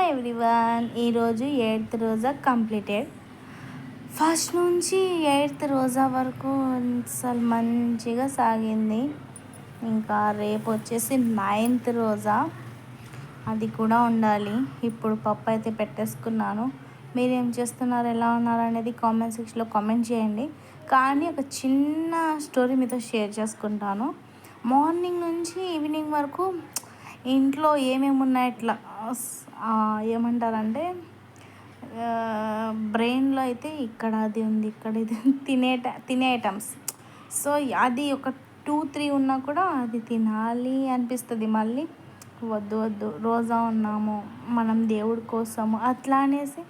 Hi everyone, ఈరోజు 8th రోజా completed. First నుంచి 8th రోజా వరకు అసలు మంచిగా సాగింది. ఇంకా రేపు వచ్చేసి 9th రోజా, అది కూడా ఉండాలి. ఇప్పుడు పప్పు అయితే పెట్టేసుకున్నాను. మీరేం చేస్తున్నారు, ఎలా ఉన్నారు అనేది కామెంట్ సెక్షన్లో కామెంట్ చేయండి. కానీ ఒక చిన్న స్టోరీ మీతో షేర్ చేసుకుంటాను. మార్నింగ్ నుంచి ఈవినింగ్ వరకు ఇంట్లో ఏమేమి ఉన్నాయి ఇట్లా ఏమంటారంటే బ్రెయిన్లో అయితే ఇక్కడ అది ఉంది, ఇక్కడ ఇది తినే ఐటమ్స్. సో అది ఒక 2-3 ఉన్నా కూడా అది తినాలి అనిపిస్తుంది. మళ్ళీ వద్దు వద్దు, రోజా ఉన్నాము మనం దేవుడి కోసము అట్లా అనేసి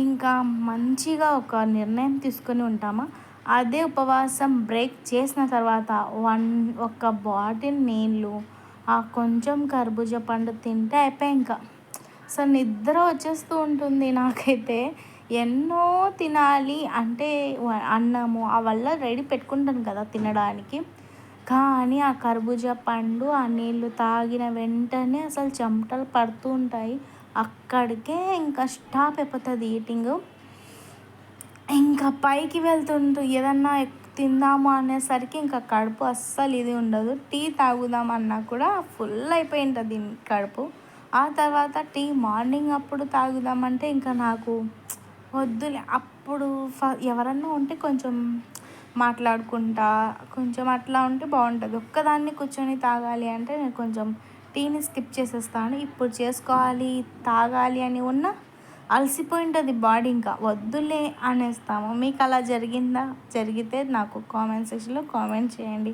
ఇంకా మంచిగా ఒక నిర్ణయం తీసుకొని ఉంటామా. అదే ఉపవాసం బ్రేక్ చేసిన తర్వాత ఒక బాటిల్ నీళ్ళు, ఆ కొంచెం కర్బూజా పండు తింటే అయిపోయి ఇంకా అసలు నిద్ర వచ్చేస్తూ ఉంటుంది నాకైతే. ఎన్నో తినాలి అంటే అన్నము వల్ల రెడీ పెట్టుకుంటాను కదా తినడానికి, కానీ ఆ కర్బూజా పండు ఆ నీళ్ళు తాగిన వెంటనే అసలు చెమటలు పడుతూ ఉంటాయి. అక్కడికే ఇంకా స్టాప్ అయిపోతుంది ఈటింగ్. ఇంకా పైకి వెళ్తుంటూ ఏదన్నా తిందాము అనేసరికి ఇంకా కడుపు అస్సలు ఇది ఉండదు. టీ తాగుదామన్నా కూడా ఫుల్ అయిపోయి ఉంటుంది కడుపు. ఆ తర్వాత టీ మార్నింగ్ అప్పుడు తాగుదామంటే ఇంకా నాకు వద్దులే. అప్పుడు ఎవరన్నా ఉంటే కొంచెం మాట్లాడుకుంటా కొంచెం అట్లా ఉంటే బాగుంటుంది. ఒక్కదాన్ని కూర్చొని తాగాలి అంటే నేను కొంచెం టీని స్కిప్ చేసేస్తాను. ఇప్పుడు చేసుకోవాలి తాగాలి అని ఉన్న అలసిపోయి ఉంటుంది బాడీ, ఇంకా వద్దులే అనేస్తాము. మీకు అలా జరిగిందా? జరిగితే నాకు కామెంట్ సెక్షన్లో కామెంట్ చేయండి.